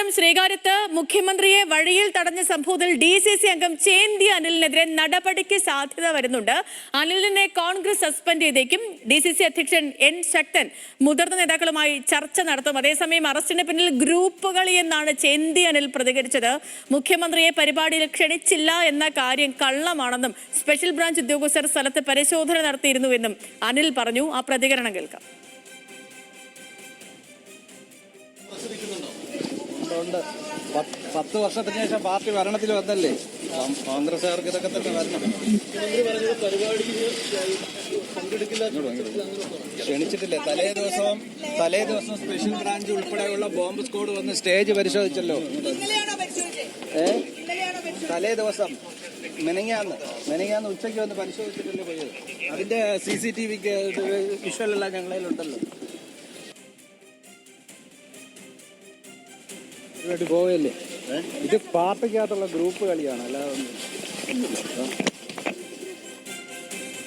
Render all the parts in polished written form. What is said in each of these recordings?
അതേസമയം ശ്രീകാര്യത്ത് മുഖ്യമന്ത്രിയെ വഴിയിൽ തടഞ്ഞ സംഭവത്തിൽ DCC അംഗം ചേന്തി അനിലിനെതിരെ നടപടിക്ക് സാധ്യത വരുന്നുണ്ട്. അനിലിനെ കോൺഗ്രസ് സസ്പെൻഡ് ചെയ്തേക്കും. DCC അധ്യക്ഷൻ N ശക്തൻ മുതിർന്ന നേതാക്കളുമായി ചർച്ച നടത്തും. അതേസമയം അറസ്റ്റിന് പിന്നിൽ ഗ്രൂപ്പ് കളി എന്നാണ് ചേന്തി അനിൽ പ്രതികരിച്ചത്. മുഖ്യമന്ത്രിയെ പരിപാടിയിൽ ക്ഷണിച്ചില്ല എന്ന കാര്യം കള്ളമാണെന്നും സ്പെഷ്യൽ ബ്രാഞ്ച് ഉദ്യോഗസ്ഥർ സ്ഥലത്ത് പരിശോധന നടത്തിയിരുന്നുവെന്നും അനിൽ പറഞ്ഞു. ആ പ്രതികരണം കേൾക്കാം. ഉണ്ട്. 10 വർഷത്തിന് ശേഷം പാർട്ടി ഭരണത്തിൽ വന്നല്ലേ, കോൺഗ്രസ്സുകാർക്ക് ഇതൊക്കെ തന്നെ വരണം. ക്ഷണിച്ചിട്ടില്ല. തലേ ദിവസം സ്പെഷ്യൽ ബ്രാഞ്ച് ഉൾപ്പെടെയുള്ള ബോംബ് സ്ക്വാഡ് വന്ന് സ്റ്റേജ് പരിശോധിച്ചല്ലോ. തലേ ദിവസം മെനങ്ങാന്ന് ഉച്ചയ്ക്ക് വന്ന് പരിശോധിച്ചിട്ടല്ലേ പോയത്. അതിന്റെ CCTV വിഷ്വലെല്ലാം ഞങ്ങളിലുണ്ടല്ലോ. പോവല്ലേ, ഇത് പാർട്ടിക്കകത്തുള്ള ഗ്രൂപ്പ് കളിയാണ്, അല്ലാതെ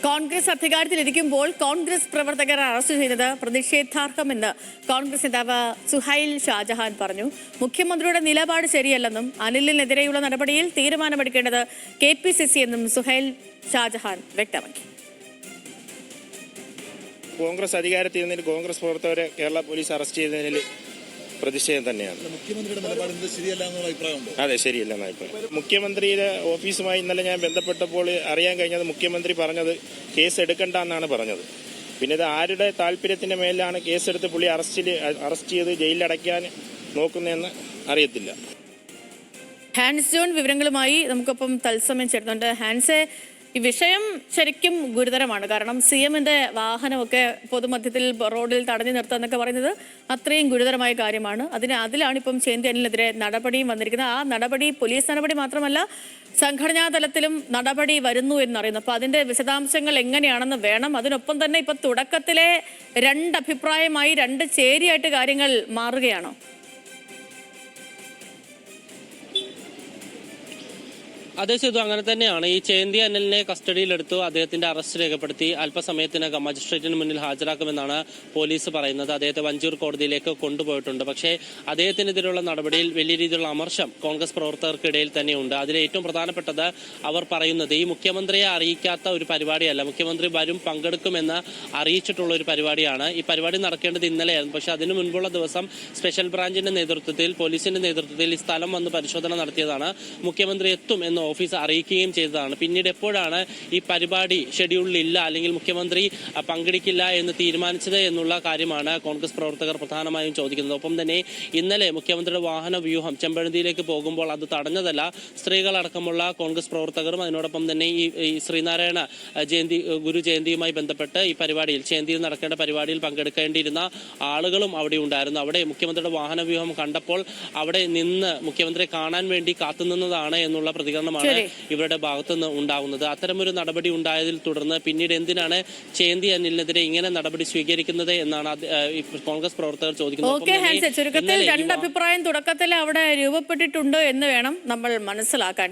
കോൺഗ്രസ് അധികാരത്തിലിരിക്കുമ്പോൾ കോൺഗ്രസ് പ്രവർത്തകർ അറസ്റ്റ് ചെയ്തത് പ്രതിഷേധാർഹമെന്ന് കോൺഗ്രസ് നേതാവ് സുഹൈൽ ഷാജഹാൻ പറഞ്ഞു. മുഖ്യമന്ത്രിയുടെ നിലപാട് ശരിയല്ലെന്നും അനിലിനെതിരെയുള്ള നടപടിയിൽ തീരുമാനമെടുക്കേണ്ടത് KPCC എന്നും സുഹൈൽ ഷാജഹാൻ വ്യക്തമാക്കി. കോൺഗ്രസ് അധികാരത്തിൽ നിന്നിട്ട് കോൺഗ്രസ് പ്രവർത്തകരെ കേരള പോലീസ് അറസ്റ്റ് ചെയ്തതിൽ പ്രതിഷേധം തന്നെയാണ്. മുഖ്യമന്ത്രിയുടെ നിലപാട് ശരിയല്ല എന്നുള്ള അഭിപ്രായമുണ്ട്. അതെ, ശരിയല്ലെന്ന അഭിപ്രായം. മുഖ്യമന്ത്രിയുടെ ഓഫീസുമായി ഇന്നലെ ഞാൻ ബന്ധപ്പെട്ടപ്പോൾ അറിയാൻ കഴിഞ്ഞത് മുഖ്യമന്ത്രി പറഞ്ഞത് കേസ് എടുക്കണ്ട എന്നാണ് പറഞ്ഞത്. പിന്നെ ഇത് ആരുടെ താല്പര്യത്തിന്റെ മേലാണ് കേസെടുത്ത് പുള്ളി അറസ്റ്റ് ചെയ്ത് ജയിലിലടയ്ക്കാൻ നോക്കുന്നതെന്ന് അറിയത്തില്ല. ഹാൻസ് ജോൺ വിവരങ്ങളുമായി നമുക്കൊപ്പം തത്സമയം ചേർന്നുണ്ട്. ഹാൻസെ, ഈ വിഷയം ശരിക്കും ഗുരുതരമാണ്. കാരണം CMന്റെ വാഹനമൊക്കെ പൊതുമധ്യത്തിൽ റോഡിൽ തടഞ്ഞു നിർത്തുക എന്നൊക്കെ പറയുന്നത് അത്രയും ഗുരുതരമായ കാര്യമാണ്. അതിലാണ് ഇപ്പം ചേന്തി അനിലിനെതിരെ നടപടിയും വന്നിരിക്കുന്നത്. ആ നടപടി പോലീസ് നടപടി മാത്രമല്ല, സംഘടനാ തലത്തിലും നടപടി വരുന്നു എന്നറിയുന്നു. അപ്പൊ അതിന്റെ വിശദാംശങ്ങൾ എങ്ങനെയാണെന്ന് വേണം. അതിനൊപ്പം തന്നെ ഇപ്പൊ തുടക്കത്തിലെ 2 അഭിപ്രായമായി 2 ചേരിയായിട്ട് കാര്യങ്ങൾ മാറുകയാണോ? അതേ ചെയ്തു, അങ്ങനെ തന്നെയാണ്. ഈ ചേന്തി അനിലിനെ കസ്റ്റഡിയിലെടുത്തു, അദ്ദേഹത്തിന്റെ അറസ്റ്റ് രേഖപ്പെടുത്തി അല്പസമയത്തിനകം മജിസ്ട്രേറ്റിന് മുന്നിൽ ഹാജരാക്കുമെന്നാണ് പോലീസ് പറയുന്നത്. അദ്ദേഹത്തെ വഞ്ചൂർ കോടതിയിലേക്ക് കൊണ്ടുപോയിട്ടുണ്ട്. പക്ഷേ അദ്ദേഹത്തിനെതിരെയുള്ള നടപടിയിൽ വലിയ രീതിയിലുള്ള അമർഷം കോൺഗ്രസ് പ്രവർത്തകർക്കിടയിൽ തന്നെയുണ്ട്. അതിൽ ഏറ്റവും പ്രധാനപ്പെട്ടത് അവർ പറയുന്നത് ഈ മുഖ്യമന്ത്രിയെ അറിയിക്കാത്ത ഒരു പരിപാടിയല്ല, മുഖ്യമന്ത്രി വരും പങ്കെടുക്കുമെന്ന് അറിയിച്ചിട്ടുള്ള ഒരു പരിപാടിയാണ്. ഈ പരിപാടി നടക്കേണ്ടത് ഇന്നലെയായിരുന്നു. പക്ഷേ അതിനു മുൻപുള്ള ദിവസം സ്പെഷ്യൽ ബ്രാഞ്ചിന്റെ നേതൃത്വത്തിൽ, പോലീസിന്റെ നേതൃത്വത്തിൽ ഈ സ്ഥലം വന്ന് പരിശോധന നടത്തിയതാണ്. മുഖ്യമന്ത്രി എത്തും എന്ന് ഓഫീസ് അറിയിക്കുകയും ചെയ്തതാണ്. പിന്നീട് എപ്പോഴാണ് ഈ പരിപാടി ഷെഡ്യൂളിലില്ല അല്ലെങ്കിൽ മുഖ്യമന്ത്രി പങ്കെടുക്കില്ല എന്ന് തീരുമാനിച്ചത് എന്നുള്ള കാര്യമാണ് കോൺഗ്രസ് പ്രവർത്തകർ പ്രധാനമായും ചോദിക്കുന്നത്. ഒപ്പം തന്നെ ഇന്നലെ മുഖ്യമന്ത്രിയുടെ വാഹന വ്യൂഹം ചെമ്പഴന്തിയിലേക്ക് പോകുമ്പോൾ അത് തടഞ്ഞതല്ല, സ്ത്രീകളടക്കമുള്ള കോൺഗ്രസ് പ്രവർത്തകരും അതിനോടൊപ്പം തന്നെ ഈ ശ്രീനാരായണ ഗുരു ജയന്തിയുമായി ബന്ധപ്പെട്ട് ഈ പരിപാടിയിൽ, ജയന്തിയിൽ നടക്കേണ്ട പരിപാടിയിൽ പങ്കെടുക്കേണ്ടിയിരുന്ന ആളുകളും അവിടെ ഉണ്ടായിരുന്നു. അവിടെ മുഖ്യമന്ത്രിയുടെ വാഹന വ്യൂഹം കണ്ടപ്പോൾ അവിടെ നിന്ന് മുഖ്യമന്ത്രിയെ കാണാൻ വേണ്ടി കാത്തുനിന്നതാണ് എന്നുള്ള പ്രതികരണമാണ് ഇവരുടെ ഭാഗത്തുനിന്ന് ഉണ്ടാകുന്നത്. അത്തരമൊരു നടപടി ഉണ്ടായതിൽ തുടർന്ന് പിന്നീട് എന്തിനാണ് ചേന്തി അനിലിനെതിരെ ഇങ്ങനെ നടപടി സ്വീകരിക്കുന്നത് എന്നാണ് കോൺഗ്രസ് പ്രവർത്തകർ ചോദിക്കുന്നത്. ചുരുക്കത്തിൽ 2 അഭിപ്രായം തുടക്കത്തിൽ അവിടെ രൂപപ്പെട്ടിട്ടുണ്ട് എന്ന് വേണം നമ്മൾ മനസ്സിലാക്കാൻ.